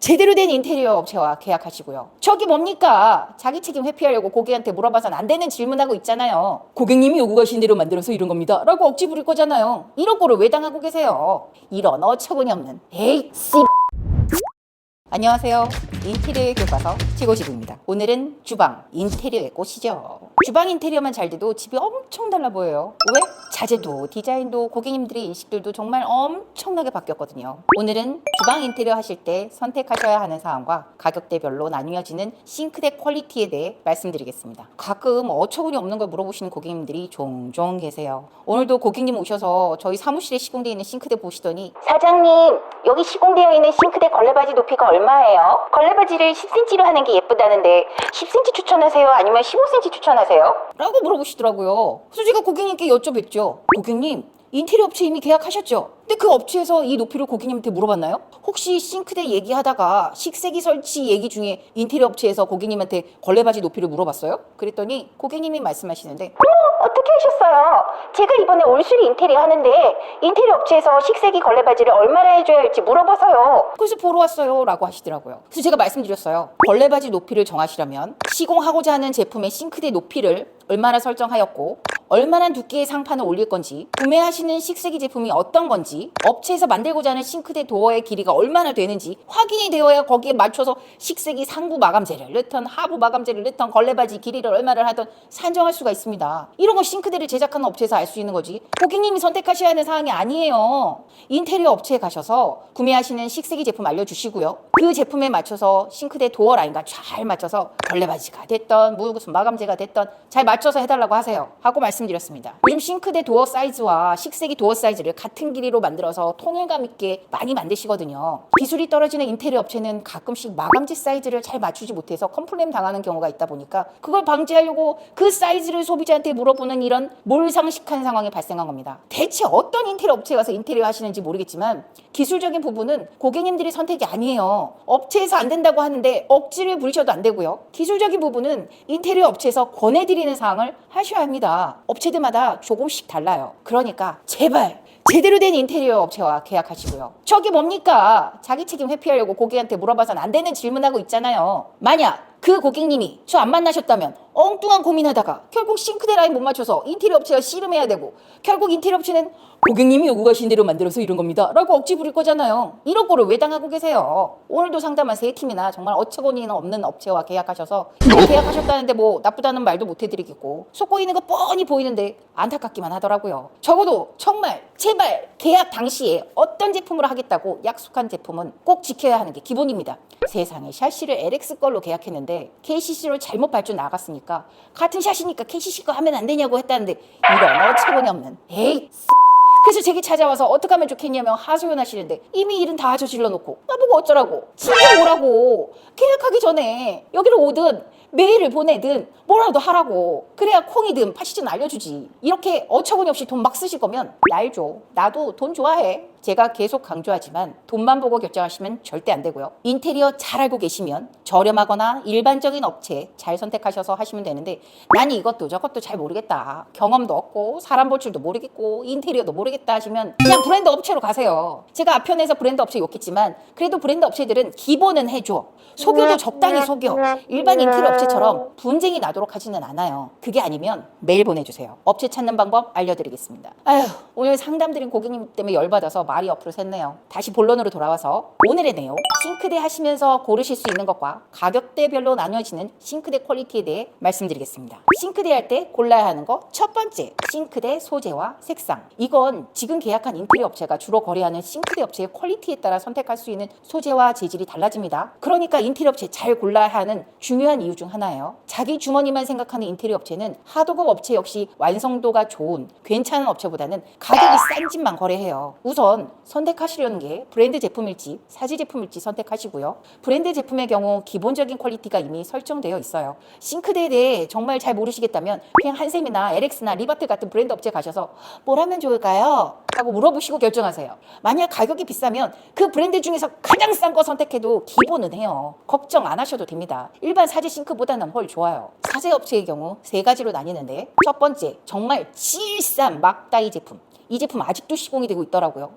제대로 된 인테리어 업체와 계약하시고요. 저기 뭡니까? 자기 책임 회피하려고 고객한테 물어봐서는 안 되는 질문하고 있잖아요. 고객님이 요구하신 대로 만들어서 이런 겁니다 라고 억지 부릴 거잖아요. 이런 거를 왜 당하고 계세요? 이런 어처구니 없는 에이 씨. 안녕하세요. 인테리어의 교과서 최고집입니다. 오늘은 주방 인테리어의 꽃이죠. 주방 인테리어만 잘 돼도 집이 엄청 달라 보여요. 왜? 자재도 디자인도 고객님들의 인식들도 정말 엄청나게 바뀌었거든요. 오늘은 주방 인테리어 하실 때 선택하셔야 하는 사항과 가격대별로 나뉘어지는 싱크대 퀄리티에 대해 말씀드리겠습니다. 가끔 어처구니 없는 걸 물어보시는 고객님들이 종종 계세요. 오늘도 고객님 오셔서 저희 사무실에 시공되어 있는 싱크대 보시더니 사장님, 여기 시공되어 있는 싱크대 걸레바지 높이가 얼마예요? 걸레바지를 10cm로 하는 게 예쁘다는데 10cm 추천하세요? 아니면 15cm 추천하세요? 라고 물어보시더라고요. 그래서 제가 고객님께 여쭤뵀죠. 고객님, 인테리어 업체 이미 계약하셨죠? 근데 그 업체에서 이 높이를 고객님한테 물어봤나요? 혹시 싱크대 얘기하다가 식세기 설치 얘기 중에 인테리어 업체에서 고객님한테 걸레바지 높이를 물어봤어요? 그랬더니 고객님이 말씀하시는데 어떻게 하셨어요? 제가 이번에 올수리 인테리어 하는데 인테리어 업체에서 식세기 걸레바지를 얼마나 해줘야 할지 물어봐서요. 그래서 보러 왔어요 라고 하시더라고요. 그래서 제가 말씀드렸어요. 걸레바지 높이를 정하시려면 시공하고자 하는 제품의 싱크대 높이를 얼마나 설정하였고 얼마나 두께의 상판을 올릴 건지, 구매하시는 식세기 제품이 어떤 건지, 업체에서 만들고자 하는 싱크대 도어의 길이가 얼마나 되는지 확인이 되어야 거기에 맞춰서 식세기 상부 마감재를 넣던 하부 마감재를 넣던 걸레바지 길이를 얼마를 하던 산정할 수가 있습니다. 이런 거 싱크대를 제작하는 업체에서 알 수 있는 거지 고객님이 선택하셔야 하는 사항이 아니에요. 인테리어 업체에 가셔서 구매하시는 식세기 제품 알려주시고요. 그 제품에 맞춰서 싱크대 도어 라인과 잘 맞춰서 걸레바지가 됐던 무슨 마감재가 됐던 잘 맞춰서 해달라고 하세요 하고 말씀드렸습니다. 요즘 싱크대 도어 사이즈와 식세기 도어 사이즈를 같은 길이로 만들어서 통일감 있게 많이 만드시거든요. 기술이 떨어지는 인테리어 업체는 가끔씩 마감재 사이즈를 잘 맞추지 못해서 컴플레인 당하는 경우가 있다 보니까 그걸 방지하려고 그 사이즈를 소비자한테 물어보는 이런 몰상식한 상황이 발생한 겁니다. 대체 어떤 인테리어 업체에 가서 인테리어 하시는지 모르겠지만 기술적인 부분은 고객님들이 선택이 아니에요. 업체에서 안 된다고 하는데 억지를 부리셔도 안 되고요. 기술적인 부분은 인테리어 업체에서 권해드리는 사항을 하셔야 합니다. 업체들마다 조금씩 달라요. 그러니까 제발 제대로 된 인테리어 업체와 계약하시고요. 저기 뭡니까? 자기 책임 회피하려고 고객한테 물어봐서는 안 되는 질문하고 있잖아요. 만약 그 고객님이 저 안 만나셨다면 엉뚱한 고민하다가 결국 싱크대 라인 못 맞춰서 인테리어 업체와 씨름해야 되고 결국 인테리어 업체는 고객님이 요구하신 대로 만들어서 이런 겁니다 라고 억지 부릴 거잖아요. 이런 거를 왜 당하고 계세요? 오늘도 상담한 3팀이나 정말 어처구니 없는 업체와 계약하셔서 계약하셨다는데 뭐 나쁘다는 말도 못 해드리겠고 속고 있는 거 뻔히 보이는데 안타깝기만 하더라고요. 적어도 정말 제발 계약 당시에 어떤 제품으로 하겠다고 약속한 제품은 꼭 지켜야 하는 게 기본입니다. 세상에 샤시를 LX 걸로 계약했는데 KCC로 잘못 발주 나갔으니까 같은 샤시니까 KCC 거 하면 안 되냐고 했다는데 이런 어처구니 없는 에이 그래서 제게 찾아와서 어떻게 하면 좋겠냐며 하소연하시는데 이미 일은 다 저질러 놓고 나보고 어쩌라고 집에 오라고 계약하기 전에 여기로 오든 메일을 보내든 뭐라도 하라고 그래야 콩이든 팥이든 알려주지. 이렇게 어처구니 없이 돈 막 쓰실 거면 날 줘. 나도 돈 좋아해. 제가 계속 강조하지만 돈만 보고 결정하시면 절대 안 되고요. 인테리어 잘 알고 계시면 저렴하거나 일반적인 업체 잘 선택하셔서 하시면 되는데 난 이것도 저것도 잘 모르겠다. 경험도 없고 사람 볼 줄도 모르겠고 인테리어도 모르겠다 하시면 그냥 브랜드 업체로 가세요. 제가 앞편에서 브랜드 업체 욕했지만 그래도 브랜드 업체들은 기본은 해줘. 속여도 적당히 속여. 일반 인테리어 업체처럼 분쟁이 나도록 하지는 않아요. 그게 아니면 메일 보내주세요. 업체 찾는 방법 알려드리겠습니다. 아휴, 오늘 상담드린 고객님 때문에 열받아서 말이 옆으로 샜네요. 다시 본론으로 돌아와서 오늘의 내용 싱크대 하시면서 고르실 수 있는 것과 가격대별로 나뉘어지는 싱크대 퀄리티에 대해 말씀드리겠습니다. 싱크대 할 때 골라야 하는 거 첫 번째, 싱크대 소재와 색상. 이건 지금 계약한 인테리어 업체가 주로 거래하는 싱크대 업체의 퀄리티에 따라 선택할 수 있는 소재와 재질이 달라집니다. 그러니까 인테리어 업체 잘 골라야 하는 중요한 이유 중 하나예요. 자기 주머니만 생각하는 인테리어 업체는 하도급 업체 역시 완성도가 좋은 괜찮은 업체보다는 가격이 싼 집만 거래해요. 우선 선택하시려는 게 브랜드 제품일지 사지 제품일지 선택하시고요. 브랜드 제품의 경우 기본적인 퀄리티가 이미 설정되어 있어요. 싱크대에 대해 정말 잘 모르시겠다면 그냥 한샘이나 LX나 리바트 같은 브랜드 업체 가셔서 뭘 하면 좋을까요? 하고 물어보시고 결정하세요. 만약 가격이 비싸면 그 브랜드 중에서 가장 싼 거 선택해도 기본은 해요. 걱정 안 하셔도 됩니다. 일반 사지 싱크보다는 훨 좋아요. 사제 업체의 경우 3가지로 나뉘는데 첫 번째, 정말 질싼 막다이 제품. 이 제품 아직도 시공이 되고 있더라고요.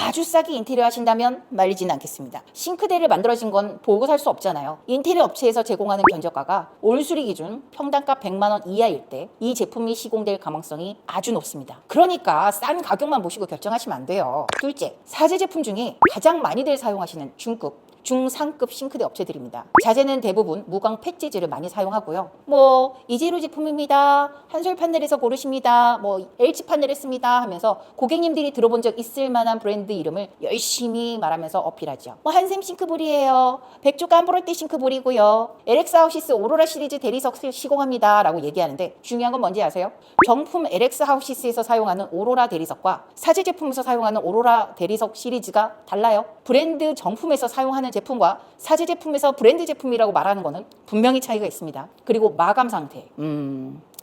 아주 싸게 인테리어 하신다면 말리지는 않겠습니다. 싱크대를 만들어진 건 보고 살 수 없잖아요. 인테리어 업체에서 제공하는 견적가가 올 수리 기준 평당가 100만 원 이하일 때 이 제품이 시공될 가능성이 아주 높습니다. 그러니까 싼 가격만 보시고 결정하시면 안 돼요. 둘째, 사제 제품 중에 가장 많이들 사용하시는 중급, 중상급 싱크대 업체들입니다. 자재는 대부분 무광 펫재질을 많이 사용하고요. 뭐 이재료 제품입니다. 한솔 판넬에서 고르십니다. 뭐 LG 판넬을 씁니다 하면서 고객님들이 들어본 적 있을 만한 브랜드 이름을 열심히 말하면서 어필하죠. 뭐 한샘 싱크볼이에요. 백조 깜보롤대 싱크볼이고요. LX 하우시스 오로라 시리즈 대리석 시공합니다 라고 얘기하는데 중요한 건 뭔지 아세요? 정품 LX 하우시스에서 사용하는 오로라 대리석과 사제 제품에서 사용하는 오로라 대리석 시리즈가 달라요. 브랜드 정품에서 사용하는 제품과 사제 제품에서 브랜드 제품이라고 말하는 거는 분명히 차이가 있습니다. 그리고 마감 상태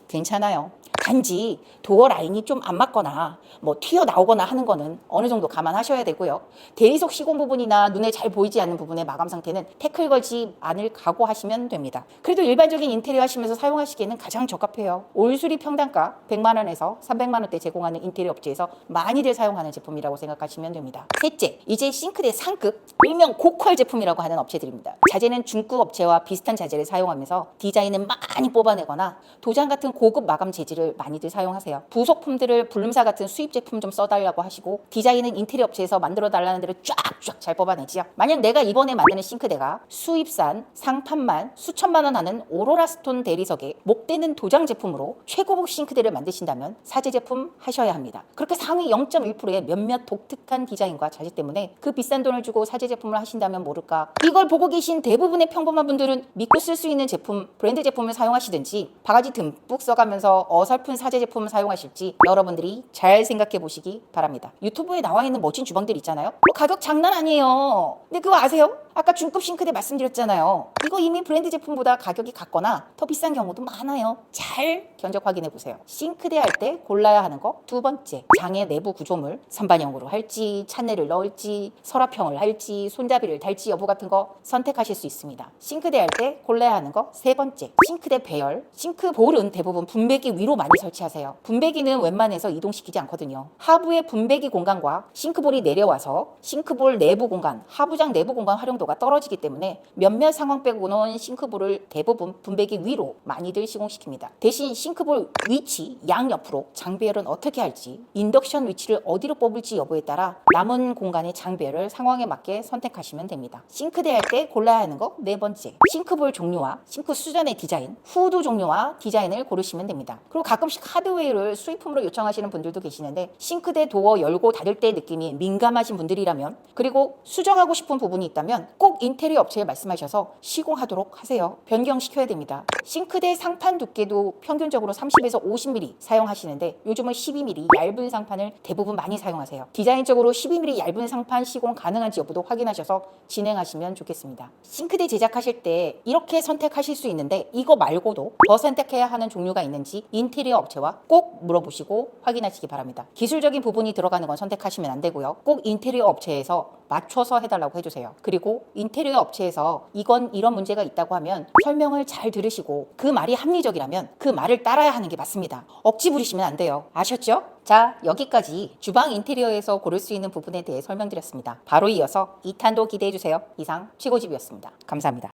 괜찮아요. 단지 도어 라인이 좀 안 맞거나 뭐 튀어나오거나 하는 거는 어느 정도 감안하셔야 되고요. 대리석 시공 부분이나 눈에 잘 보이지 않는 부분의 마감 상태는 태클 걸지 않을 각오하시면 됩니다. 그래도 일반적인 인테리어 하시면서 사용하시기에는 가장 적합해요. 올 수리 평당가 100만 원에서 300만 원대 제공하는 인테리어 업체에서 많이들 사용하는 제품이라고 생각하시면 됩니다. 셋째, 이제 싱크대 상급, 일명 고퀄 제품이라고 하는 업체들입니다. 자재는 중급 업체와 비슷한 자재를 사용하면서 디자인을 많이 뽑아내거나 도장 같은 고급 마감 재질을 많이들 사용하세요. 부속품들을 불름사 같은 수입 제품 좀 써달라고 하시고 디자인은 인테리어 업체에서 만들어 달라는 대로 쫙쫙 잘 뽑아내지요. 만약 내가 이번에 만드는 싱크대가 수입산 상판만 수천만 원 하는 오로라 스톤 대리석에 목대는 도장 제품으로 최고급 싱크대를 만드신다면 사제 제품 하셔야 합니다. 그렇게 상위 0.1%의 몇몇 독특한 디자인과 자재 때문에 그 비싼 돈을 주고 사제 제품을 하신다면 모를까. 이걸 보고 계신 대부분의 평범한 분들은 믿고 쓸 수 있는 제품, 브랜드 제품을 사용하시든지 바가지 듬뿍 써가면서 어설픈 사제 제품을 사용하실지 여러분들이 잘 생각해 보시기 바랍니다. 유튜브에 나와 있는 멋진 주방들 있잖아요. 가격 장난 아니에요. 근데 그거 아세요? 아까 중급 싱크대 말씀드렸잖아요. 이거 이미 브랜드 제품보다 가격이 같거나 더 비싼 경우도 많아요. 잘 견적 확인해 보세요. 싱크대 할 때 골라야 하는 거 두 번째, 장의 내부 구조물 선반형으로 할지 찬내를 넣을지 서랍형을 할지 손잡이를 달지 여부 같은 거 선택하실 수 있습니다. 싱크대 할 때 골라야 하는 거 세 번째, 싱크대 배열. 싱크볼은 대부분 분배기 위로 많이 설치하세요. 분배기는 웬만해서 이동시키지 않거든요. 하부의 분배기 공간과 싱크볼이 내려와서 싱크볼 내부 공간, 하부장 내부 공간 활용도가 떨어지기 때문에 몇몇 상황 빼고는 싱크볼을 대부분 분배기 위로 많이들 시공시킵니다. 대신 싱크볼 위치 양옆으로 장배열은 어떻게 할지, 인덕션 위치를 어디로 뽑을지 여부에 따라 남은 공간의 장배열을 상황에 맞게 선택하시면 됩니다. 싱크대 할 때 골라야 하는 거 네 번째, 싱크볼 종류와 싱크 수전의 디자인, 후드 종류와 디자인을 고르시면 됩니다. 그리고 가끔씩 하드웨어를 수입품으로 요청하시는 분들도 계시는데 싱크대 도어 열고 닫을 때 느낌이 민감하신 분들이라면, 그리고 수정하고 싶은 부분이 있다면 꼭 인테리어 업체에 말씀하셔서 시공하도록 하세요. 변경시켜야 됩니다. 싱크대 상판 두께도 평균적으로 30에서 50mm 사용하시는데 요즘은 12mm 얇은 상판을 대부분 많이 사용하세요. 디자인적으로 12mm 얇은 상판 시공 가능한지 여부도 확인하셔서 진행하시면 좋겠습니다. 싱크대 제작하실 때 이렇게 선택하실 수 있는데 이거 말고도 더 선택해야 하는 종류가 있는지 인테리어 업체와 꼭 물어보시고 확인하시기 바랍니다. 기술적인 부분이 들어가는 건 선택하시면 안 되고요. 꼭 인테리어 업체에서 맞춰서 해달라고 해주세요. 그리고 인테리어 업체에서 이건 이런 문제가 있다고 하면 설명을 잘 들으시고 그 말이 합리적이라면 그 말을 따라야 하는 게 맞습니다. 억지 부리시면 안 돼요. 아셨죠? 자, 여기까지 주방 인테리어에서 고를 수 있는 부분에 대해 설명드렸습니다. 바로 이어서 2탄도 기대해주세요. 이상 최고집이었습니다. 감사합니다.